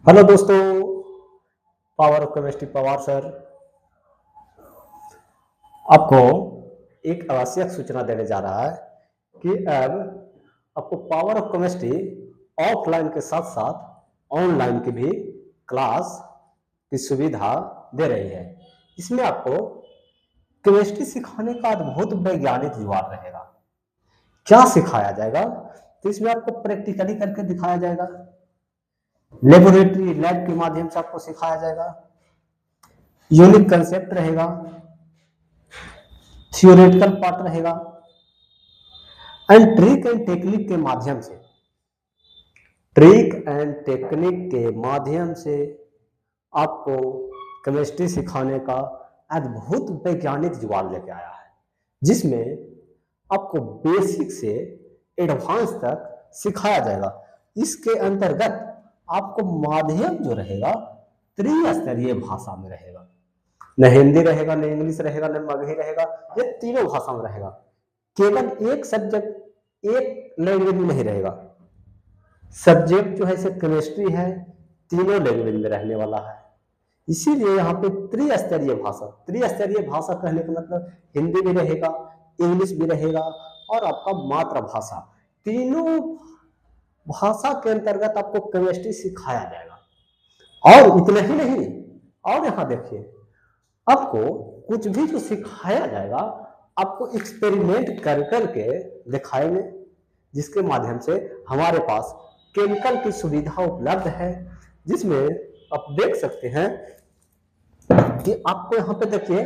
Hello दोस्तों, power of chemistry Pawar sir आपको एक आवश्यक सूचना देने जा रहा है कि अब आपको पावर ऑफ केमिस्ट्री ऑफलाइन के साथ साथ ऑनलाइन की भी क्लास की सुविधा दे रही है। इसमें आपको केमिस्ट्री सिखाने का अद्भुत वैज्ञानिक जुगाड़ रहेगा। क्या सिखाया जाएगा? तो इसमें आपको प्रैक्टिकली करके दिखाया जाएगा, लेबोरेटरी लैब के माध्यम से आपको सिखाया जाएगा, यूनिक कंसेप्ट रहेगा, थियोरेटिकल पार्ट रहेगा एंड ट्रिक एंड टेक्निक के माध्यम से आपको केमिस्ट्री सिखाने का अद्भुत वैज्ञानिक जुगाड़ लेके आया है, जिसमें आपको बेसिक से एडवांस तक सिखाया जाएगा। इसके अंतर्गत आपको माध्यम जो रहेगा त्रिस्तरीय भाषा में रहेगा। न हिंदी रहेगा, न इंग्लिश रहेगा, न मगही रहेगा, ये तीनों भाषा में रहेगा। केवल एक सब्जेक्ट एक लैंग्वेज में नहीं रहेगा। सब्जेक्ट जो है से केमिस्ट्री है, तीनों लैंग्वेज में रहने वाला है। इसीलिए यहाँ पे त्रिस्तरीय भाषा कहने का मतलब हिंदी भी रहेगा, इंग्लिश भी रहेगा और आपका मातृभाषा, तीनों भाषा के अंतर्गत आपको केमिस्ट्री सिखाया जाएगा। और इतना ही नहीं, और यहाँ देखिए, आपको कुछ भी जो सिखाया जाएगा आपको एक्सपेरिमेंट कर करके दिखाएंगे, जिसके माध्यम से हमारे पास केमिकल की सुविधा उपलब्ध है, जिसमें आप देख सकते हैं कि आपको यहाँ पे देखिए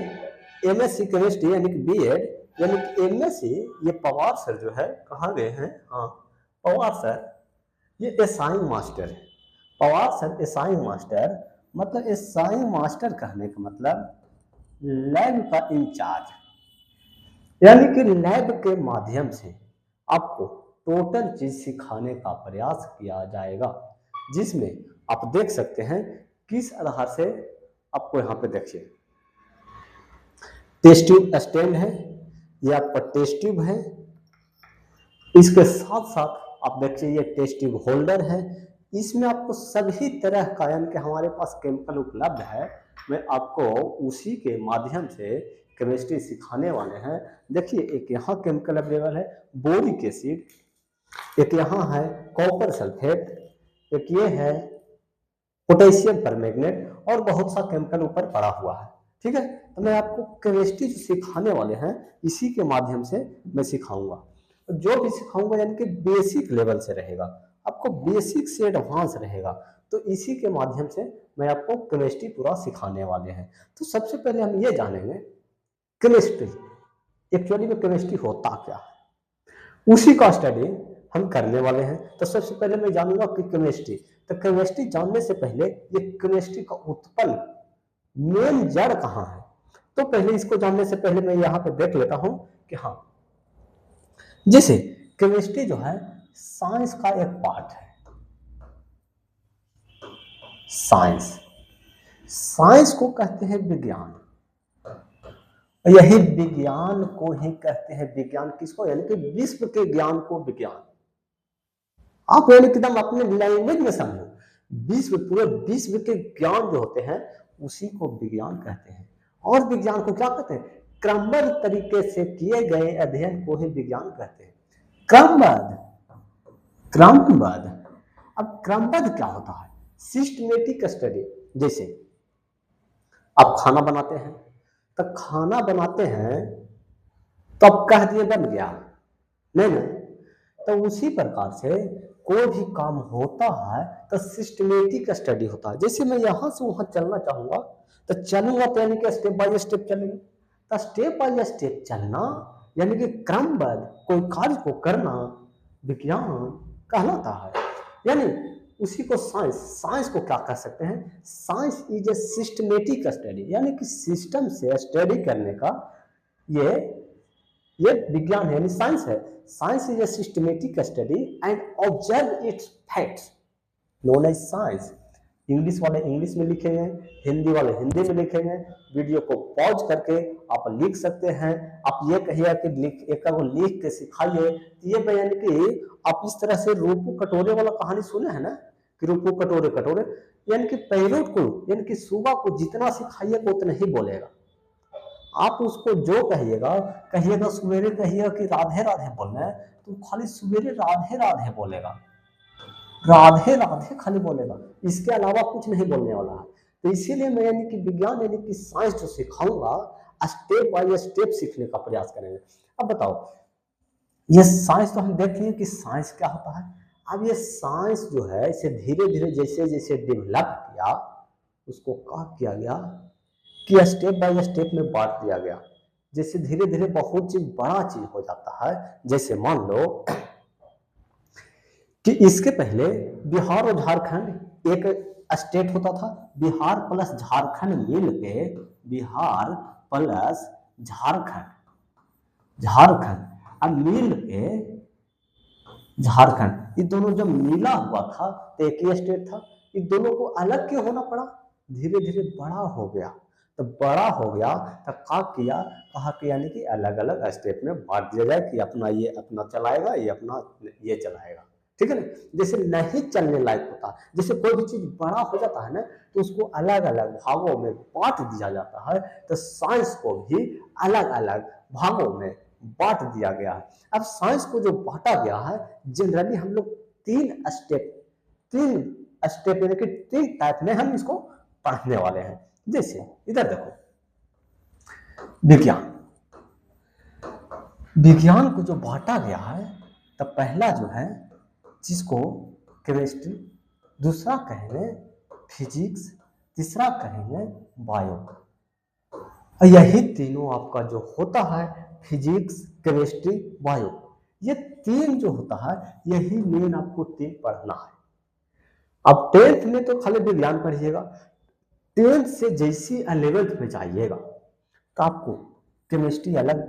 एमएससी केमिस्ट्री यानी कि बीएड यानी कि एमएससी, ये पवार सर जो है कहाँ गए हैं? हाँ, पवार सर ये एसआई मास्टर है। पवार सर एसआई मास्टर मतलब एसआई मास्टर कहने का मतलब लैब का इंचार्ज, यानी कि लैब के माध्यम से आपको टोटल चीज सिखाने का प्रयास किया जाएगा, जिसमें आप देख सकते हैं किस आधार से। आपको यहाँ पे देखिए टेस्ट ट्यूब स्टैंड है, ये आपका टेस्ट ट्यूब है। इसके साथ साथ आप देखिए ये टेस्ट ट्यूब होल्डर है। इसमें आपको सभी तरह का यानी कि हमारे पास केमिकल उपलब्ध है, मैं आपको उसी के माध्यम से केमिस्ट्री सिखाने वाले हैं। देखिए एक यहाँ केमिकल अवेलेबल है बोरिक एसिड, एक यहाँ है कॉपर सल्फेट, एक ये है पोटेशियम परमैंगनेट और बहुत सा केमिकल ऊपर पड़ा हुआ है। ठीक है, तो मैं आपको केमिस्ट्री सिखाने वाले हैं, इसी के माध्यम से मैं सिखाऊंगा। जो भी सिखाऊंगा यानी कि बेसिक लेवल से रहेगा, आपको बेसिक से एडवांस रहेगा। तो इसी के माध्यम से मैं आपको केमिस्ट्री पूरा सिखाने वाले हैं। तो सबसे पहले हम ये जानेंगे केमिस्ट्री एक्चुअली में केमिस्ट्री होता क्या है, उसी का स्टडी हम करने वाले हैं। तो सबसे पहले मैं जानूंगा कि केमिस्ट्री, तो केमिस्ट्री जानने से पहले ये केमिस्ट्री का उत्पन्न मेन जड़ कहाँ है, तो पहले इसको जानने से पहले मैं यहाँ पे देख लेता हूं कि हाँ, जैसे केमिस्ट्री जो है साइंस का एक पार्ट है। साइंस को कहते हैं विज्ञान, यही विज्ञान को ही कहते हैं विज्ञान। किसको? यानी कि विश्व के ज्ञान को विज्ञान। आप यानी एकदम अपने लैंग्वेज में समझो, पूरे विश्व के ज्ञान जो होते हैं उसी को विज्ञान कहते हैं। और विज्ञान को क्या कहते हैं? क्रमबद्ध तरीके से किए गए अध्ययन को ही विज्ञान कहते हैं। क्रमबद्ध। अब क्रमबद्ध क्या होता है? Systematic study. जैसे आप खाना बनाते हैं, तो खाना बनाते हैं तो अब कह दिए बन गया, नहीं ना? तो उसी प्रकार से कोई भी काम होता है तो सिस्टमेटिक स्टडी होता है। जैसे मैं यहां से वहां चलना चाहूंगा तो चलूंगा, तो यानी कि स्टेप बाय स्टेप चलेंगे। तो स्टेप बाय स्टेप चलना यानी कि क्रमबद्ध कोई कार्य को करना विज्ञान कहलाता है। यानी उसी को साइंस को क्या कह सकते हैं? Science is a systematic study, यानी कि सिस्टम से स्टडी करने का ये विज्ञान है, यानी साइंस है। Science is a systematic study and observe its facts known as science. English वाले इंग्लिश में लिखेंगे, हिंदी वाले हिंदी में लिखेंगे। वीडियो को पॉज करके आप लिख सकते हैं। आप ये कहिए कि लिख के सिखाइए, ये यानी कि आप इस तरह से रूपू कटोरे वाला कहानी सुने हैं ना, कि रूपू कटोरे कटोरे, यानी कि पैरोट को, यानी कि सुगा को जितना सिखाइएगा उतना ही बोलेगा। आप उसको जो कहिएगा सवेरे कहिएगा कि राधे राधे बोलना है, तो खाली सवेरे राधे राधे बोलेगा, राधे राधे खाली बोलेगा, इसके अलावा कुछ नहीं बोलने वाला है। तो इसीलिए मैं यानी कि विज्ञान यानी कि साइंस जो सिखाऊंगा, स्टेप बाय स्टेप सीखने का प्रयास करेंगे। अब बताओ, ये साइंस तो हम देख लिए कि साइंस क्या होता है। अब ये साइंस जो है इसे धीरे धीरे जैसे जैसे डेवलप किया, उसको क्या किया गया कि स्टेप बाय स्टेप में बांट दिया गया। जैसे धीरे धीरे बहुत चीज बड़ा चीज हो जाता है। जैसे मान लो कि इसके पहले बिहार और झारखंड एक स्टेट होता था। बिहार प्लस झारखंड मिल के बिहार प्लस झारखंड, झारखंड अब मिल के झारखंड, ये दोनों जब मिला हुआ था तो एक ही स्टेट था। इन दोनों को अलग क्यों होना पड़ा? धीरे धीरे बड़ा हो गया, तो बड़ा हो गया तो क्या किया, कहा कि यानी कि अलग अलग स्टेट में बांट दिया जाए कि अपना ये अपना चलाएगा, ये अपना ये चलाएगा, ठीक है ना। जैसे नहीं चलने लायक होता, जैसे कोई भी चीज बड़ा हो जाता है ना, तो उसको अलग अलग भागों में बांट दिया जाता है। तो साइंस को भी अलग अलग भागों में बांट दिया गया है। अब साइंस को जो बांटा गया है, जनरली हम लोग तीन स्टेप यानी कि तीन टाइप में हम इसको पढ़ने वाले हैं। जैसे इधर देखो, विज्ञान, विज्ञान को जो बांटा गया है, तो पहला जो है जिसको केमिस्ट्री, दूसरा कहेंगे फिजिक्स, तीसरा कहेंगे बायो। यही तीनों आपका जो होता है फिजिक्स, केमिस्ट्री, बायो, ये तीन जो होता है यही मेन आपको तीन पढ़ना है। अब 10th में तो खाली विज्ञान पढ़िएगा, 10th से जैसी 11th में जाइएगा तो आपको केमिस्ट्री अलग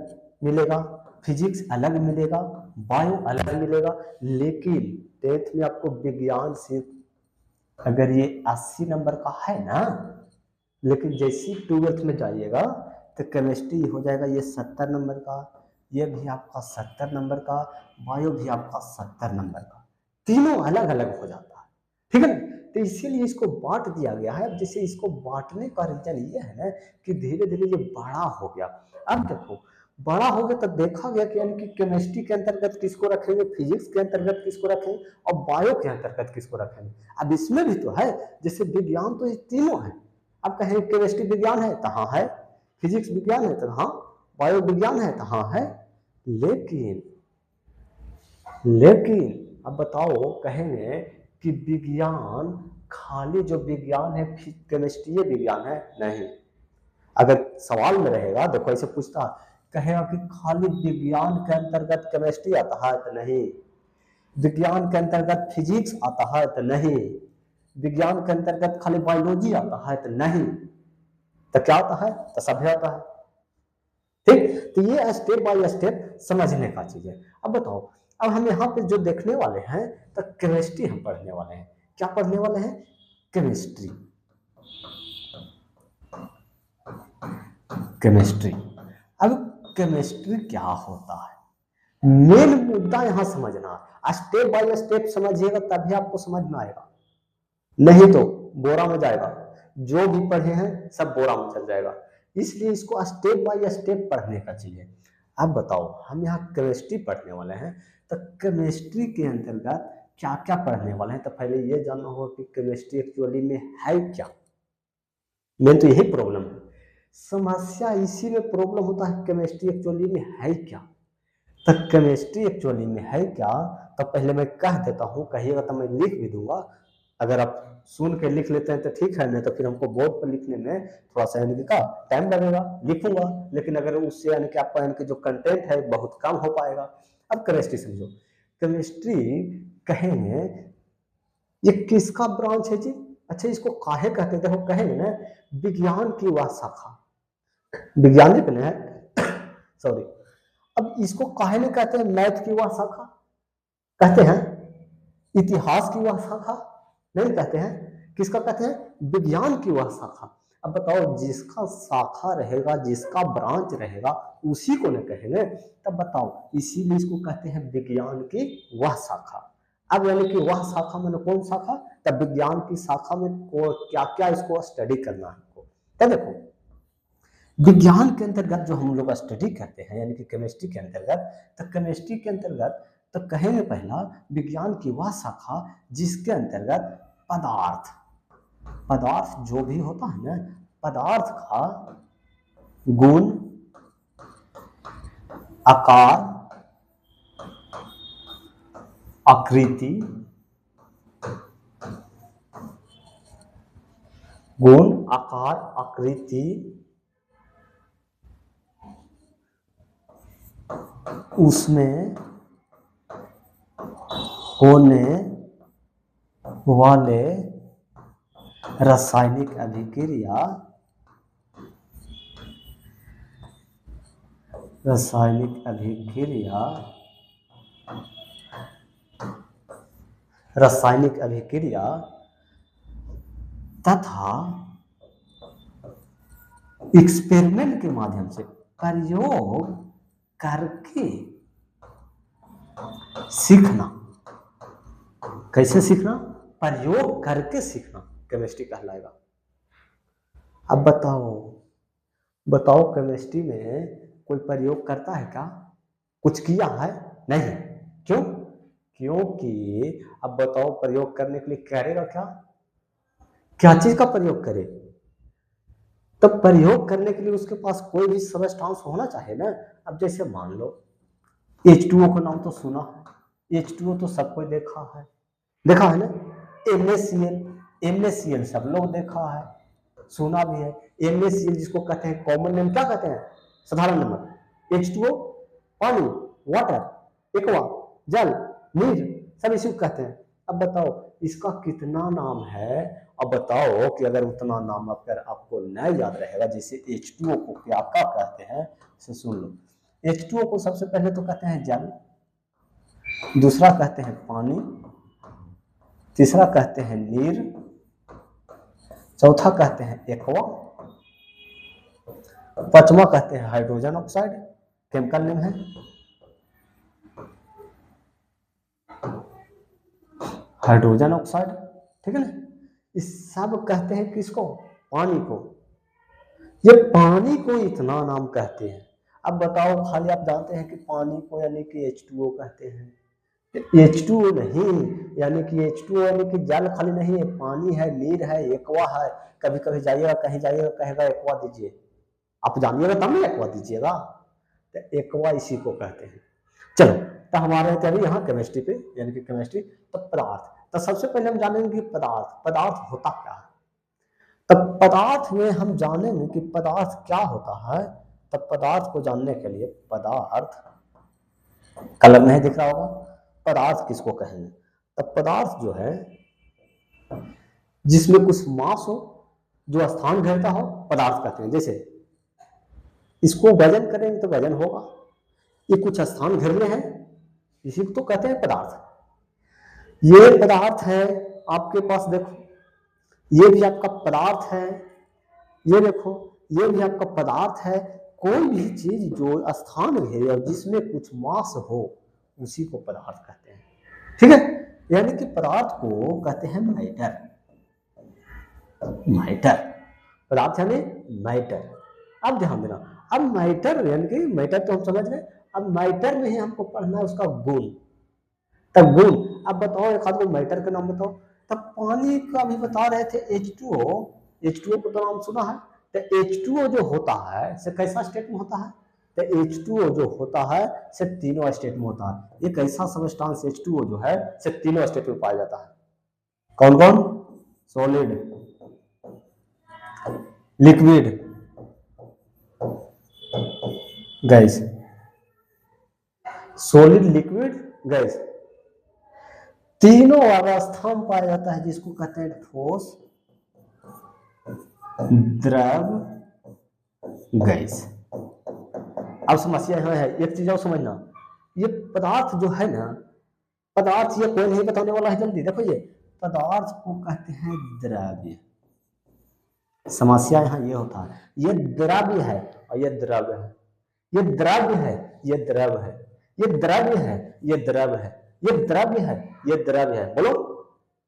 मिलेगा, फिजिक्स अलग मिलेगा, बायो अलग मिलेगा। लेकिन 10th में आपको विज्ञान सिर्फ अगर ये 80 नंबर का है ना, लेकिन जैसी 12th में जाइएगा तो केमिस्ट्री हो जाएगा ये 70 नंबर का, ये भी आपका 70 नंबर का, बायो भी आपका 70 नंबर का, तीनों अलग अलग हो जाता है, ठीक है ना। तो इसीलिए इसको बांट दिया गया है। अब जैसे इसको बांटने का रीजन ये है ना कि धीरे धीरे ये बड़ा हो गया। अब देखो बड़ा हो गया तो देखा गया कि यानी कि केमिस्ट्री के अंतर्गत किसको रखेंगे, फिजिक्स के अंतर्गत किसको रखेंगे और बायो के अंतर्गत किसको रखेंगे। अब इसमें भी तो है, जैसे विज्ञान तो ये तीनों है। अब कहें केमिस्ट्री विज्ञान है तो हाँ है, फिजिक्स विज्ञान है तो हाँ, बायो विज्ञान है तो हाँ है। लेकिन लेकिन अब बताओ, कहेंगे कि विज्ञान खाली जो विज्ञान है केमिस्ट्री विज्ञान है, नहीं। अगर सवाल में रहेगा देखो ऐसे पूछता, कहेगा कि खाली विज्ञान के अंतर्गत केमिस्ट्री आता है तो नहीं, विज्ञान के अंतर्गत फिजिक्स आता है तो नहीं, विज्ञान के अंतर्गत खाली बायोलॉजी आता है तो नहीं, तो क्या आता है, तो सभी आता है, ठीक। तो ये स्टेप बाय स्टेप समझने का चीज है। अब बताओ, अब हम यहाँ पे जो देखने वाले हैं तो केमिस्ट्री हम पढ़ने वाले हैं। क्या पढ़ने वाले हैं? Chemistry, chemistry. अब केमिस्ट्री क्या होता है, मेन मुद्दा यहां समझना। स्टेप बाय स्टेप समझिएगा तभी आपको समझ में आएगा, नहीं तो बोरा में जाएगा, जो भी पढ़े हैं सब बोरा में चल जाएगा। इसलिए इसको स्टेप बाय स्टेप पढ़ने का चाहिए। अब बताओ, हम यहाँ केमिस्ट्री पढ़ने वाले हैं, तो केमिस्ट्री के अंतर्गत क्या क्या पढ़ने वाले हैं। तो पहले ये जानना होगा कि केमिस्ट्री एक्चुअली में है क्या। मेन तो यही प्रॉब्लम है, समस्या इसी में प्रॉब्लम होता है, केमिस्ट्री एक्चुअली में है क्या। तो केमिस्ट्री एक्चुअली में है क्या, तो पहले मैं कह देता हूँ, कहिएगा तो मैं लिख भी दूंगा। अगर आप सुन के लिख लेते हैं तो ठीक है, नहीं तो फिर हमको बोर्ड पर लिखने में थोड़ा सा यानी का टाइम लगेगा, लिखूंगा। लेकिन अगर उससे यानी कि आपका यानी कि जो कंटेंट है बहुत कम हो पाएगा। अब केमिस्ट्री समझो, केमिस्ट्री कहेंगे ये किसका ब्रांच है जी। अच्छा, इसको काहे कहते हैं, देखो कहेंगे ना विज्ञान की वह शाखा, वैज्ञानिक ने सॉरी। अब इसको काहे नहीं कहते हैं मैथ की वह शाखा, कहते हैं इतिहास की वह शाखा, नहीं कहते हैं। किसका कहते हैं? विज्ञान की वह शाखा। अब बताओ, जिसका शाखा रहेगा, जिसका ब्रांच रहेगा, उसी को न कहेंगे। तब बताओ, इसीलिए इसको कहते हैं विज्ञान की वह शाखा। अब यानी कि वह शाखा मैंने कौन शाखा, तब विज्ञान की शाखा में क्या क्या इसको स्टडी करना है हमको। तो देखो विज्ञान के अंतर्गत जो हम लोग स्टडी करते हैं यानी कि केमिस्ट्री के अंतर्गत, तो केमिस्ट्री के अंतर्गत तो कहेंगे पहला विज्ञान की वह शाखा जिसके अंतर्गत पदार्थ पदार्थ जो भी होता है ना, पदार्थ का गुण, आकार, आकृति, गुण, आकार, आकृति, उसमें होने वाले रासायनिक अभिक्रिया, रासायनिक अभिक्रिया तथा एक्सपेरिमेंट के माध्यम से प्रयोग करके सीखना। कैसे सीखना, प्रयोग करके सीखना केमिस्ट्री कहलाएगा। अब बताओ केमिस्ट्री में कोई प्रयोग करता है क्या, कुछ किया है नहीं, क्यों, क्योंकि अब बताओ प्रयोग करने के लिए करेगा क्या चीज का प्रयोग करे, तो प्रयोग करने के लिए उसके पास कोई भी सबस्टांस होना चाहिए ना। अब जैसे मान लो H2O का नाम तो सुना है, H2O तो सबको देखा है ना। NaCl सब लोग देखा है, सुना भी है। NaCl जिसको कहते हैं कॉमन नेम, क्या कहते हैं साधारण नंबर, H2O पानी, वाटर, एक्वा जल, नीर, सब इसी को कहते हैं। अब बताओ इसका कितना नाम है, अब बताओ कि अगर उतना नाम अगर आपको नहीं याद रहेगा, जैसे H2O को क्या कहते हैं, से सुन लो। H2O को सबसे पहले तो कहते हैं जल, दूसरा कहते हैं पानी, तीसरा कहते हैं नीर, चौथा कहते हैं एक्वा, पांचवा कहते हैं हाइड्रोजन ऑक्साइड, केमिकल नेम है हाइड्रोजन ऑक्साइड, ठीक है ना। इस सब कहते हैं किसको, पानी को। ये पानी को इतना नाम कहते हैं। अब बताओ खाली आप जानते हैं कि पानी को यानी कि H2O कहते हैं, H2O नहीं, यानी कि H2O यानी कि जल खाली नहीं है, पानी है, नीर है, एक्वा है। कभी कभी जाइएगा कहीं जाइएगा कहेगा एक्वा दीजिए, आप जानिएगा तब ना एक्वा दीजिएगा, तो एक्वा इसी को कहते हैं। चलो तो हमारे अभी यहाँ केमिस्ट्री पे यानी कि केमिस्ट्री, तो पदार्थ, तो सबसे पहले हम जानेंगे कि पदार्थ होता क्या है। तब पदार्थ में हम जानेंगे कि पदार्थ क्या होता है। तब पदार्थ को जानने के लिए, पदार्थ कलर नहीं दिख रहा होगा, पदार्थ किसको कहेंगे, तब पदार्थ जो है जिसमें कुछ मास हो, जो स्थान घेरता हो, पदार्थ कहते हैं। जैसे इसको वजन करेंगे तो वजन होगा, ये कुछ स्थान घेरने हैं, इसी को तो कहते हैं पदार्थ। ये पदार्थ है आपके पास, देखो ये भी आपका पदार्थ है, ये देखो ये भी आपका पदार्थ है। कोई भी चीज जो स्थान घेरे और जिसमें कुछ मास हो, उसी को पदार्थ कहते हैं, ठीक है। यानी कि पदार्थ को कहते हैं मैटर, पदार्थ यानी मैटर। अब ध्यान देना, अब मैटर यानी कि मैटर तो हम समझ गए, अब मैटर में ही हमको पढ़ना है उसका गुण। तब गुण, अब बताओ एक आध मैटर का नाम बताओ। तब पानी का भी बता रहे थे H2O को तो नाम सुना है। तो H2O जो होता है से कैसा स्टेट में होता है, तो H2O जो होता है से तीनों स्टेट में होता है। एक ऐसा सबस्टांस H2O जो है से तीनों स्टेट में पाया जाता है। कौन कौन, solid, liquid, gas, solid, liquid, gas, तीनों अवस्था में पाया जाता है, जिसको कहते हैं ठोस, द्रव, गैस। अब समस्या यहां है, एक चीज और समझना, ये पदार्थ जो है ना, पदार्थ ये कोई नहीं बताने वाला है, जल्दी देखो, ये पदार्थ को कहते हैं द्रव्य। समस्या यहां ये होता है, ये द्रव्य है और ये द्रव है, ये द्रव्य है, ये द्रव है, ये द्रव्य है, ये द्रव है। ये द्रव्य है, ये द्रव्य है, बोलो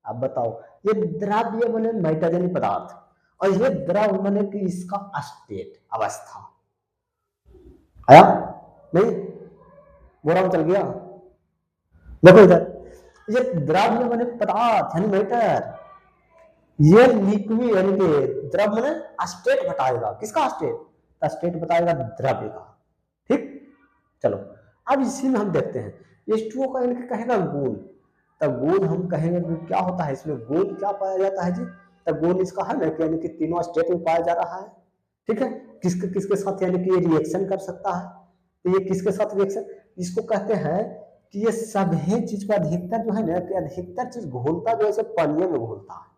अब बताओ। ये द्रव्य माने मैटर यानी पदार्थ, और ये द्रव माने कि इसका स्टेट अवस्था। आया नहीं, बोरा में चल गया। देखो इधर, ये द्रव्य माने पदार्थ यानी मैटर, ये लिक्विड यानी कि द्रव माने स्टेट बताएगा, किसका स्टेट? स्टेट बताएगा द्रव्य का। ठीक, चलो अब इसी में हम देखते हैं H2O का यानी कि कहेगा गुण, तब गुण हम कहेंगे कि क्या होता है इसमें, गुण क्या पाया जाता है जी, तब गुण इसका है ना कि यानी कि तीनों स्टेट में पाया जा रहा है। ठीक है, किसके किसके साथ यानी कि ये रिएक्शन कर सकता है, तो ये किसके साथ रिएक्शन, इसको कहते हैं कि ये सभी चीज का अधिकतर जो है ना कि अधिकतर चीज घोलता जो है पानी में घोलता है।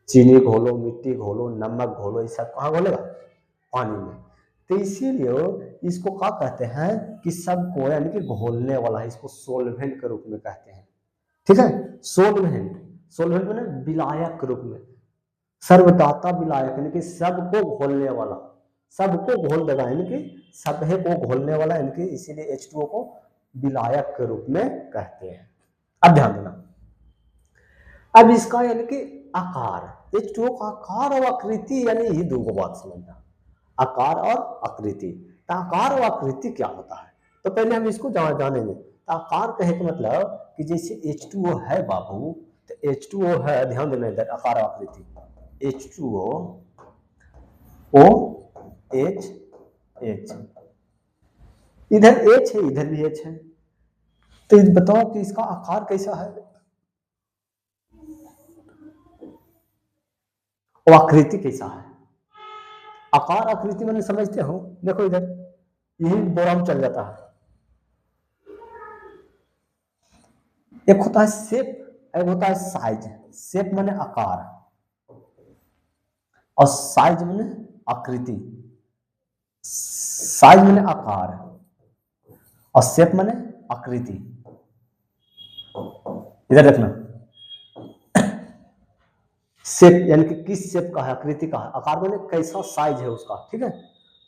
चीनी घोलो, मिट्टी घोलो, नमक घोलो, ये सब कहाँ घोलेगा? पानी में। तो इसीलिए इसको क्या कहते हैं कि सबको यानी कि घोलने वाला है, इसको सोलवेंट के रूप में कहते हैं। ठीक है, सोलवेंट, सोलवेंट मैंने विलायक के रूप में, सर्वदाता विलायक यानी कि सबको घोलने वाला, सबको घोल देगा यानी कि सभी को घोलने वाला, यानी कि इसीलिए H2O को विलायक के रूप में कहते हैं। अब ध्यान देना, अब इसका यानी कि आकार, H2O का आकार और आकृति, यानी ये दो बात समझना, आकार और आकृति। तो आकार और आकृति क्या होता है, तो पहले हम इसको जानेंगे। तो आकार कहे का मतलब कि जैसे H2O है बाबू, तो H2O है, ध्यान देना इधर, आकार और आकृति, H2O OH, इधर H है, इधर भी H है, तो बताओ कि इसका आकार कैसा है और आकृति कैसा है। आकार आकृति मैंने समझते हो, देखो इधर यही बोरा में चल जाता है, एक होता है शेप, एक होता है साइज। शेप माने आकार और साइज माने आकृति, साइज माने आकार और शेप माने आकृति। इधर देखना, शेप यानी कि किस शेप का है, आकृति का है, आकार माने कैसा साइज है उसका। ठीक है,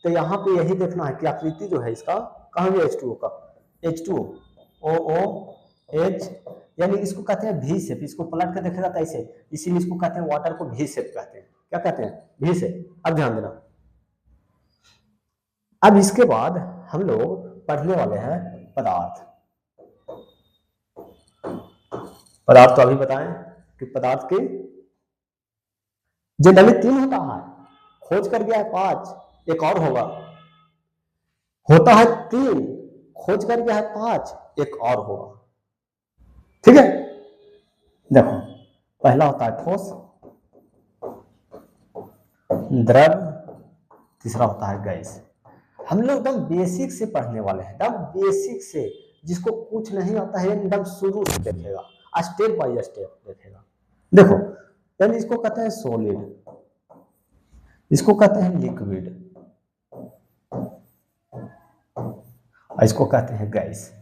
तो यहाँ पे यही देखना है कि आकृति जो है इसका कहाँ है, H2O का, H2O OOH, यानी इसको कहते हैं भी शेप, इसको पलट के देखेगा तो ऐसे, इसीलिए इसको कहते हैं वाटर को भी शेप कहते हैं। क्या कहते हैं? भी शेप। अब ध्यान देना, अब इसके बाद हम लोग पढ़ने वाले हैं पदार्थ। पदार्थ तो अभी बताएं कि पदार्थ के जनरली 3 होता है, खोज कर गया है 5, एक और होगा, होता है 3, खोज कर गया है 5, एक और होगा। ठीक है, देखो पहला होता है ठोस, द्रव, तीसरा होता है गैस। हम लोग एकदम बेसिक से पढ़ने वाले हैं, एकदम बेसिक से, जिसको कुछ नहीं आता है एकदम शुरू से देखेगा, स्टेप बाय स्टेप देखेगा। देखो यानी इसको कहते हैं सॉलिड, इसको कहते हैं लिक्विड, इसको कहते हैं गैस।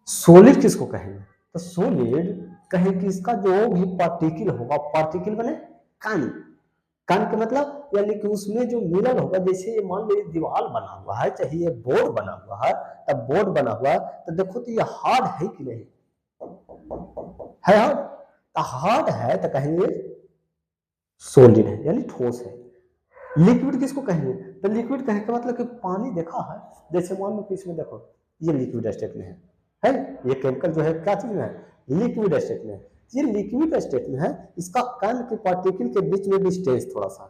सॉलिड किसको कहेंगे, तो सॉलिड कहें कि इसका जो भी पार्टिकल होगा, पार्टिकल बने कण, कण के मतलब यानी कि उसमें जो मिलन होगा, जैसे ये मान लीजिए दीवार बना हुआ है, चाहे ये बोर्ड बना हुआ है, तब बोर्ड बना हुआ है, तो देखो तो ये हार्ड है कि नहीं है, हार्ड, तो हार्ड है तो कहेंगे सॉलिड है यानी ठोस है। लिक्विड किसको कहेंगे, तो लिक्विड कहने का मतलब कि पानी देखा है, जैसे मान लो कि इसमें देखो ये लिक्विड स्टेट में है, ये केमिकल जो है क्या चीज में है, लिक्विड स्टेट में है, ये लिक्विड स्टेट में है, इसका कण के पार्टिकल के बीच में भी स्टेज थोड़ा सा है।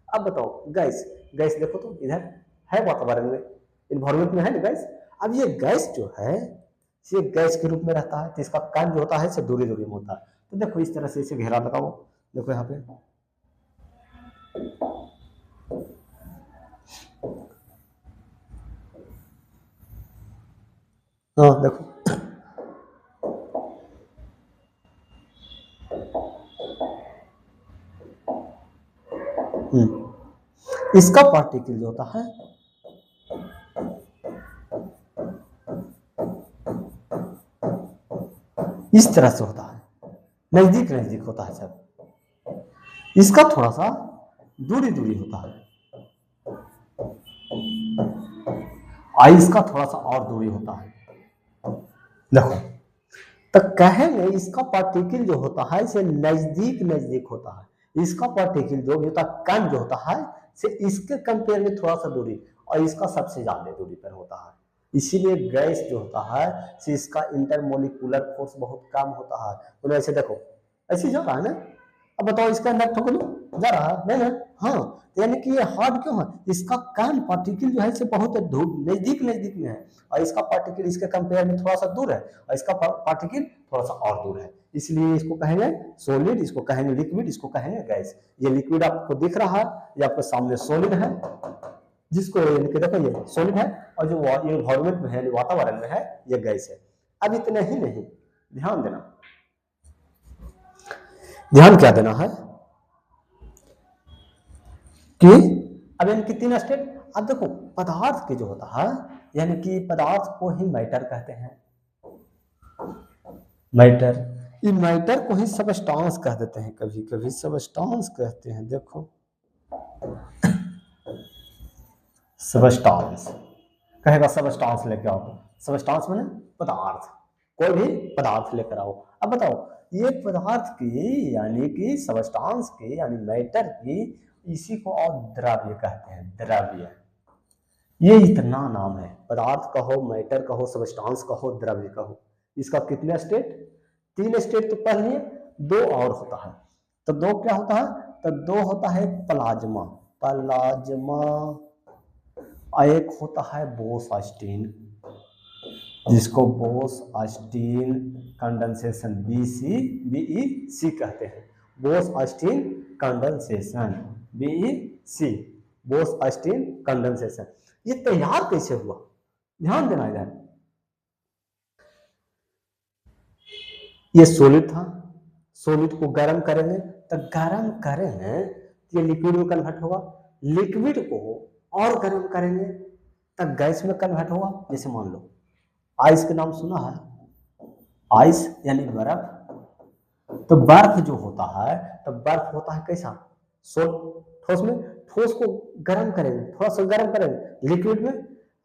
अब बताओ गैस, गैस देखो तो इधर है वातावरण में, इन्वायरमेंट में है ना गैस। अब ये गैस जो है ये गैस के रूप में रहता है, तो इसका कण जो होता है इसे दूरी दूरी में होता है। तो देखो इस तरह से इसे घेरा लगाओ, देखो यहाँ पे हाँ देखो इसका पार्टिकल जो होता है इस तरह से होता है, नजदीक नजदीक होता है सब, इसका थोड़ा सा दूरी दूरी होता है, इसका थोड़ा सा और दूरी होता है। देखो, तो कहेंगे इसका पार्टिकल जो होता है इसे नजदीक नजदीक होता है, इसका पार्टिकल जो भी होता है कण जो होता है से इसके कंपेयर में थोड़ा सा दूरी और इसका सबसे ज्यादा दूरी पर होता है। इसीलिए गैस जो होता है से इसका इंटरमोलिकुलर फोर्स बहुत कम होता है। तो ऐसे देखो, ऐसे जा रहा है ना, अब बताओ इसका अंदर ठोक दो, जा रहा है नहीं ना? हाँ, तो यानी कि ये हार्ड क्यों है, इसका कण पार्टिकल जो है से बहुत नजदीक नजदीक में है और इसका पार्टिकल इसके कंपेयर में थोड़ा सा दूर है और इसका पार्टिकल थोड़ा सा और दूर है, इसलिए इसको कहेंगे सॉलिड, इसको कहेंगे लिक्विड, इसको कहेंगे गैस। ये लिक्विड आपको दिख रहा है, ये आपके सामने सॉलिड है, जिसको देखो ये सॉलिड है और जो एनवायरमेंट में है, वातावरण में है, ये गैस है। अब इतना ही नहीं, ध्यान देना, ध्यान क्या देना है कि अब इनकी तीन स्टेट। अब देखो पदार्थ के जो होता है, यानी कि पदार्थ को ही मैटर कहते हैं, मैटर, ये मैटर को ही सबस्टांस कह देते हैं, कभी कभी सबस्टांस कहते हैं। देखो सबस्टांस कहेगा, सबस्टांस लेके आओ, सबस्टांस माने पदार्थ, कोई भी पदार्थ लेकर आओ। अब बताओ ये पदार्थ की यानी कि सबस्टांस की यानी मैटर की, इसी को और द्रव्य कहते हैं, द्रव्य। ये इतना नाम है, पदार्थ कहो, मैटर कहो, सबस्टांस कहो, द्रव्य कहो। इसका कितने स्टेट, तीन स्टेट तो पढ़ लिए, दो और होता है। तो दो क्या होता है, तो दो होता है प्लाज्मा, प्लाज्मा, एक होता है बोस-आइंस्टीन, जिसको बोस-आइंस्टीन कंडेंसेशन बीईसी कहते हैं, Bose-Einstein condensation BEC, Bose-Einstein condensation. ये तैयार कैसे हुआ, ध्यान देना इधर। ये सॉलिड था, सॉलिड को गर्म करेंगे तो गर्म करेंगे तो ये लिक्विड में कन्वर्ट होगा, लिक्विड को और गर्म करेंगे तब गैस में कन्वर्ट होगा। जैसे मान लो आइस के नाम सुना है, आइस यानी बर्फ, तो बर्फ जो होता है तो बर्फ होता है कैसा, ठोस में, ठोस को गर्म करेंगे, थोड़ा सा गर्म करेंगे लिक्विड में।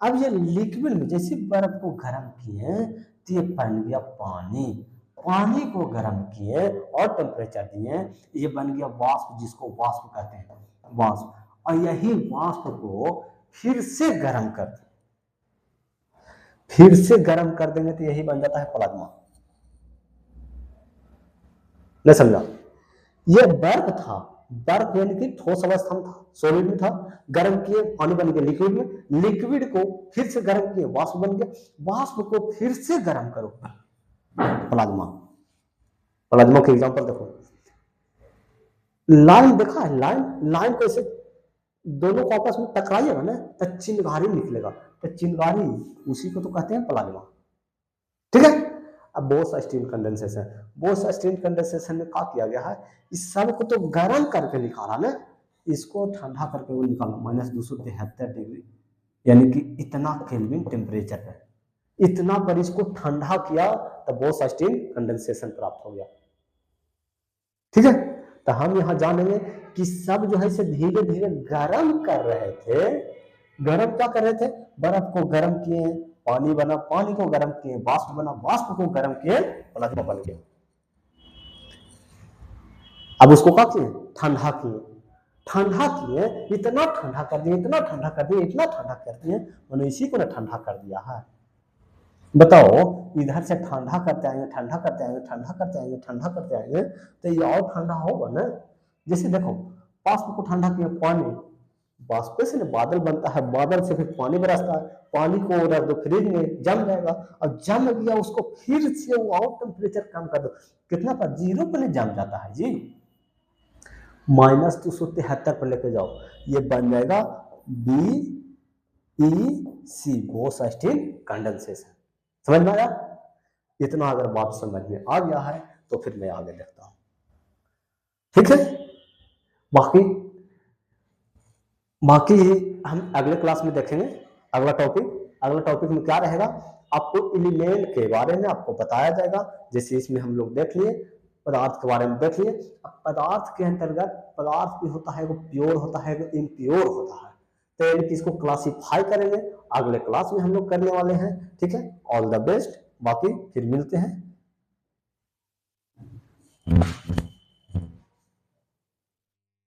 अब ये लिक्विड में जैसे बर्फ को गर्म किए तो ये बन गया पानी, पानी को गर्म किए और टेम्परेचर दिए, ये बन गया वाष्प, जिसको वाष्प कहते हैं, वाष्प। और यही वाष्प को फिर से गर्म कर दें, फिर से गर्म कर देंगे तो यही बन जाता है प्लाज्मा। नहीं समझा, ये बर्फ था, बर्फ यानी कि ठोस अवस्था में था, सॉलिड में था, गर्म किए पानी बन गया लिक्विड में, लिक्विड को फिर से गर्म किए वाष्प बन गया, वाष्प को फिर से गर्म करो प्लाज्मा। प्लाज्मा के एग्जांपल देखो, लाइन देखा है, लाइन, लाइन को ऐसे दोनों को आपस में टकराइएगा ना तो चिंगारी निकलेगा, तो चिंगारी उसी को तो कहते हैं प्लाज्मा, ठीक है। अब बोस-आइंस्टीन कंडेंसेशन, बोस-आइंस्टीन कंडेंसेशन में क्या किया गया है, इस सब को तो गर्म करके निकाला ना, इसको ठंडा करके वो निकाला -273 डिग्री, यानी कि इतना केल्विन टेम्परेचर है, इतना पर इसको ठंडा किया तो बोस-आइंस्टीन कंडेंसेशन प्राप्त हो गया, ठीक है। तो हम यहाँ जानेंगे कि सब जो है इसे धीरे धीरे गर्म कर रहे थे, गर्म क्या कर रहे थे, बर्फ को गर्म किए पानी बना, पानी को गर्म किए वाष्प बना, वाष्प को गर्म किए प्लाज्मा बन गया। अब उसको क्या किए, ठंडा किए, ठंडा किए, इतना ठंडा कर दिए, इतना ठंडा कर दिए, इतना ठंडा कर दिए, मैंने इसी को ना ठंडा कर दिया है। बताओ इधर से ठंडा करते आएंगे, ठंडा करते आएंगे, ठंडा करते आएंगे, ठंडा करते आएंगे तो ये और ठंडा होगा ना। जैसे देखो वाष्प को ठंडा किया, पानी, वाष्प से बादल बनता है, बादल से फिर पानी बरसता है, पानी को रख दो फ्रिज में जम जाएगा, और जम गया उसको फिर से वो और टेम्परेचर कम कर दो, कितना पर, 0 पर नहीं जम जाता है जी, -273 पर लेके जाओ, ये बन जाएगा BEC, बोस-आइंस्टीन कंडेंसेशन। समझ में आया, इतना अगर बात समझ में आ गया है तो फिर मैं आगे देखता हूं, ठीक है। बाकी बाकी हम अगले क्लास में देखेंगे, अगला टॉपिक में क्या रहेगा, आपको एलिमेंट के बारे में आपको बताया जाएगा। जैसे इसमें हम लोग देख लिए पदार्थ के बारे में देख लिए, अब पदार्थ के अंतर्गत पदार्थ भी होता है, वो प्योर होता है, वो इम्प्योर होता है, तो इसको क्लासिफाई करेंगे, अगले क्लास में हम लोग करने वाले हैं, ठीक है। All the best. बाकी फिर मिलते हैं।